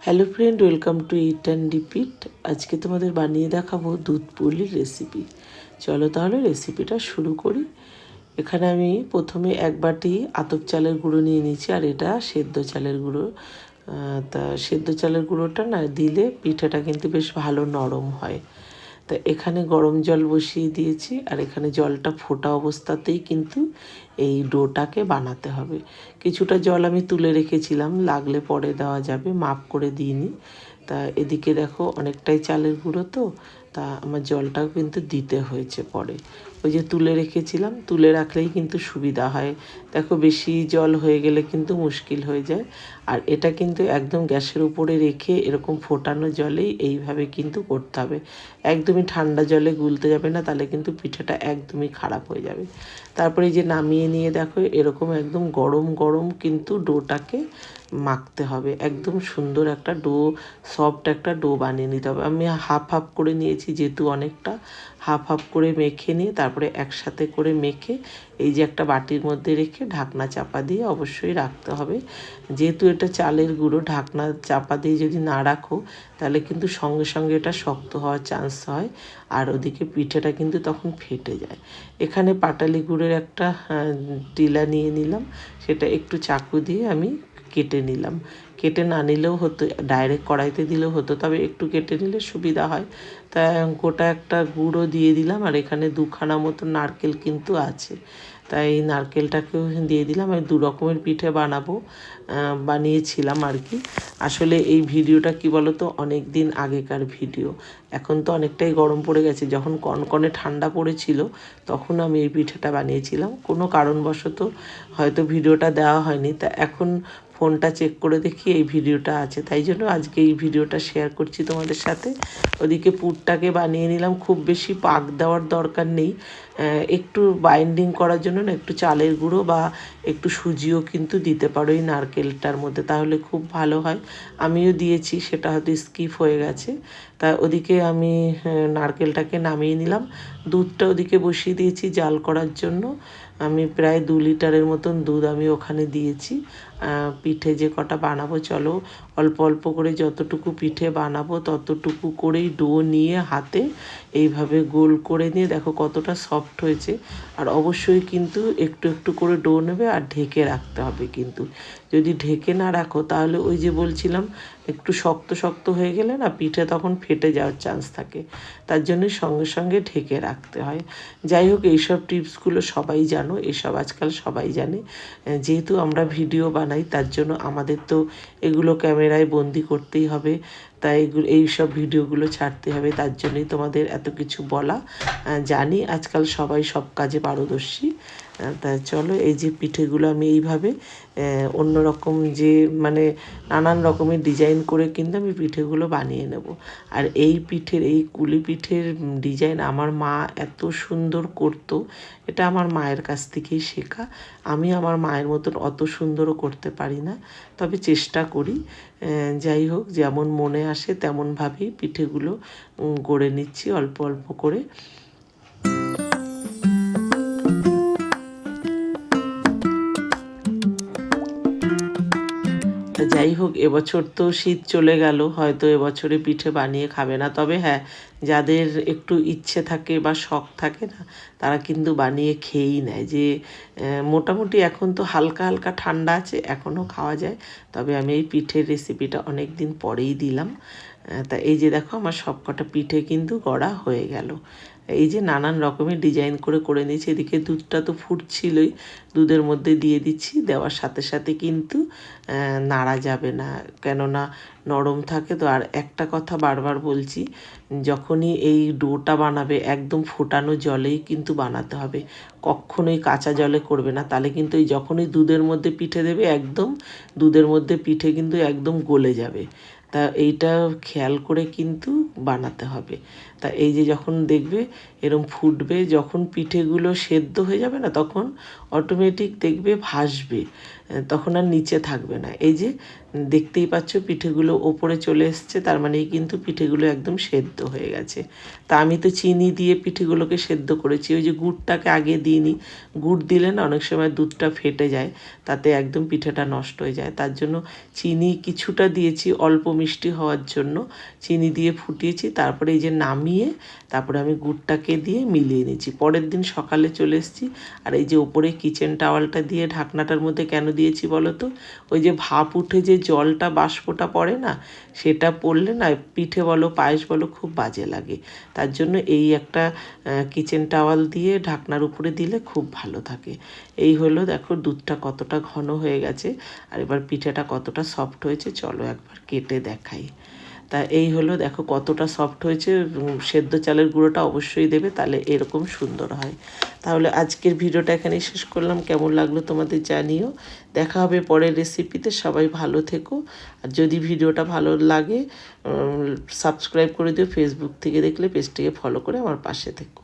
Hello friend, welcome to it and repeat. আজকে তোমাদের বানিয়ে দেখাবো দুধ পুলির রেসিপি। চলো তাহলে রেসিপিটা শুরু করি। এখানে আমি প্রথমে এক বাটি আতপ চালের গুঁড়ো নিয়ে নিয়েছি, আর এটা সেদ্ধ চালের গুঁড়ো। তা সেদ্ধ চালের গুঁড়োটা না দিলে পিঠাটা কিন্তু বেশ ভালো নরম হয়। তা এখানে গরম জল বসিয়ে দিয়েছি, আর এখানে জলটা ফোটা অবস্থাতেই কিন্তু এই ডোটাকে বানাতে হবে। কিছুটা জল আমি তুলে রেখেছিলাম, লাগলে পরে দেওয়া যাবে, মাপ করে দিইনি। তা এদিকে দেখো অনেকটাই চালের গুঁড়ো, তো তা আমার জলটাও কিন্তু দিতে হয়েছে পরে। ওই যে তুলে রেখেছিলাম, তুলে রাখলেই কিন্তু সুবিধা হয়। দেখো বেশি জল হয়ে গেলে কিন্তু মুশকিল হয়ে যায়। আর এটা কিন্তু একদম গ্যাসের উপরে রেখে এরকম ফোটানো জলেই এইভাবে কিন্তু করতে হবে। একদমই ঠান্ডা জলে গুলতে যাবে না, তাহলে কিন্তু পিঠাটা একদমই খারাপ হয়ে যাবে। তারপরে যে নামিয়ে নিয়ে দেখো এরকম একদম গরম গরম কিন্তু ডোটাকে মাখতে হবে। একদম সুন্দর একটা ডো, সফট একটা ডো বানিয়ে নিতে হবে। আমি হাফ হাফ করে নিয়েছি, যেহেতু অনেকটা হাফ হাফ করে মেখে নিয়ে তারপরে একসাথে করে মেখে এই যে একটা বাটির মধ্যে রেখে ঢাকনা চাপা দিয়ে অবশ্যই রাখতে হবে। যেহেতু এটা চালের গুঁড়ো, ঢাকনা চাপা দিয়ে যদি না রাখো তাহলে কিন্তু সঙ্গে সঙ্গে এটা শক্ত হওয়ার চান্স হয়, আর ওদিকে পিঠেটা কিন্তু তখন ফেটে যায়। এখানে পাটালি গুড়ের একটা টিলা নিয়ে নিলাম, সেটা একটু চাকু দিয়ে আমি কেটে নিলাম। কেটে না নিলেও হতো, ডাইরেক্ট কড়াইতে দিলেও হতো, তবে একটু কেটে নিলে সুবিধা হয়। তাই গোটা একটা গুঁড়ো দিয়ে দিলাম, আর এখানে দুখানা মতো নারকেল কিন্তু আছে, তাই নারকেলটাকেও দিয়ে দিলাম। আমি দু রকমের পিঠে বানিয়েছিলাম আর কি। আসলে এই ভিডিওটা কি বলো তো, অনেক দিন আগেকার ভিডিও। এখন তো অনেকটাই গরম পড়ে গেছে, যখন কনকনে ঠান্ডা পড়েছিল তখন আমি এই পিঠাটা বানিয়েছিলাম। কোনো কারণবশত হয়তো ভিডিওটা দেওয়া হয়নি, তা এখন ফোনটা চেক করে দেখি এই ভিডিওটা আছে, তাই জন্য আজকে এই ভিডিওটা শেয়ার করছি তোমাদের সাথে। ওদিকে পুরটাকে বানিয়ে নিলাম, খুব বেশি পাক দেওয়ার দরকার নেই। একটু বাইন্ডিং করার জন্য না একটু চালের গুঁড়ো বা একটু সুজিও কিন্তু দিতে পারো এই নারকেলটার মধ্যে, তাহলে খুব ভালো হয়। আমিও দিয়েছি, সেটা হয়তো স্কিপ হয়ে গেছে। তা ওদিকে আমি নারকেলটাকে নামিয়ে নিলাম, দুধটা ওদিকে বসিয়ে দিয়েছি জাল করার জন্য। আমি প্রায় 2 লিটারের মতন দুধ আমি ওখানে দিয়েছি। পিঠে যে কটা বানাবো, চলো অল্প অল্প করে যতটুকু পিঠে বানাবো ততটুকু করেই ডো নিয়ে হাতে এইভাবে গোল করে নিয়ে দেখো কতটা সফট হয়েছে। আর অবশ্যই কিন্তু একটু একটু করে ডো নেবে, আর ঢেকে রাখতে হবে কিন্তু। যদি ঢেকে না রাখো তাহলে ওই যে বলছিলাম একটু শক্ত শক্ত হয়ে গেলে না পিঠে তখন ফেটে যাওয়ার চান্স থাকে, তার জন্যই সঙ্গে সঙ্গে ঢেকে রাখতে হয়। যাই হোক, এইসব টিপসগুলো সবাই জানো, এসব আজকাল সবাই জানে। যেহেতু আমরা ভিডিও বানাই তার জন্য আমাদের তো এগুলো ক্যামেরায় বন্দি করতেই হবে, তাই এইসব ভিডিওগুলো ছাড়তে হবে, তার জন্যই তোমাদের এত কিছু বলা। জানি আজকাল সবাই সব কাজে পারদর্শী। তা চলো, এই যে পিঠেগুলো আমি এইভাবে অন্য রকম যে মানে নানান রকমের ডিজাইন করে কিন্তু আমি পিঠেগুলো বানিয়ে নেব। আর এই পিঠের, এই কুলি পিঠের ডিজাইন আমার মা এত সুন্দর করতো, এটা আমার মায়ের কাছ থেকেই শেখা। আমি আমার মায়ের মতন অত সুন্দরও করতে পারি না, তবে চেষ্টা করি। যাই হোক, যেমন মনে আসে তেমনভাবেই পিঠেগুলো গড়ে নিচ্ছি অল্প অল্প করে। যাই হোক, এবছর তো শীত চলে গেল, হয়তো এবছরে পিঠে বানিয়ে খাবে না, তবে হ্যাঁ, যাদের একটু ইচ্ছে থাকে বা শখ থাকে না, তারা কিন্তু বানিয়ে খেয়েই নেয়। যে মোটামুটি এখন তো হালকা হালকা ঠান্ডা আছে, এখনও খাওয়া যায়। তবে আমি এই পিঠের রেসিপিটা অনেক দিন পরেই দিলাম। তা এই যে দেখো আমার সবকটা পিঠে কিন্তু গড়া হয়ে গেল। এই যে নানান রকমের ডিজাইন করে করে নিয়েছি। এদিকে দুধটা তো ফুটছিলই, দুধের মধ্যে দিয়ে দিচ্ছি, দেওয়ার সাথে সাথে কিন্তু নাড়া যাবে না, কেননা নরম থাকে তো। আর একটা কথা বারবার বলছি, যখনই এই ডোটা বানাবে একদম ফোটানো জলেই কিন্তু বানাতে হবে, কখনোই কাঁচা জলে করবে না, তাহলে কিন্তু এই যখনই দুধের মধ্যে পিঠে দেবে একদম দুধের মধ্যে পিঠে কিন্তু একদম গলে যাবে। তা এইটা খেয়াল করে কিন্তু বানাতে হবে। তা এই যে যখন দেখবে এরম ফুটবে, যখন পিঠেগুলো সেদ্ধ হয়ে যাবে না তখন অটোমেটিক দেখবে ভাসবে, তখন আর নিচে থাকবে না। এই যে দেখতেই পাচ্ছ পিঠেগুলো ওপরে চলে এসছে, তার মানেই কিন্তু পিঠেগুলো একদম সেদ্ধ হয়ে গেছে। তা আমি তো চিনি দিয়ে পিঠেগুলোকে সেদ্ধ করেছি, ওই যে গুড়টাকে আগে দিইনি। গুড় দিলে না অনেক সময় দুধটা ফেটে যায়, তাতে একদম পিঠেটা নষ্ট হয়ে যায়। তার জন্য চিনি কিছুটা দিয়েছি অল্প মিষ্টি হওয়ার জন্য, চিনি দিয়ে ফুটিয়েছি। তারপরে এই যে নামিয়ে তারপরে আমি গুড়টাকে দিয়ে মিলিয়ে নিয়েছি। পরের দিন সকালে চলে এসেছি। আর এই যে ওপরে কিচেন টাওয়ালটা দিয়ে ঢাকনাটার মধ্যে কেন দিয়েছি বলো তো, ওই যে ভাপ উঠে যে জলটা বাষ্পটা পড়ে না, সেটা পড়লে না পিঠে বলো পায়েস বলো খুব বাজে লাগে। তার জন্য এই একটা কিচেন টাওয়াল দিয়ে ঢাকনার উপরে দিলে খুব ভালো থাকে। এই হলো, দেখো দুধটা কতটা ঘন হয়ে গেছে, আর এবার পিঠেটা কতটা সফট হয়েছে চলো একবার কেটে দেখাই। তা এই হলো, দেখো কতটা সফট হয়েছে। সেদ্ধ চালের গুঁড়োটা অবশ্যই দেবে, তাহলে এরকম সুন্দর হয়। তাহলে আজকের ভিডিওটা এখানেই শেষ করলাম। কেমন লাগলো তোমাদের জানিও। দেখা হবে পরের রেসিপিতে। সবাই ভালো থেকো। আর যদি ভিডিওটা ভালো লাগে সাবস্ক্রাইব করে দিও। ফেসবুক থেকে দেখলে পেজটিকে ফলো করে আমার পাশে থেকো।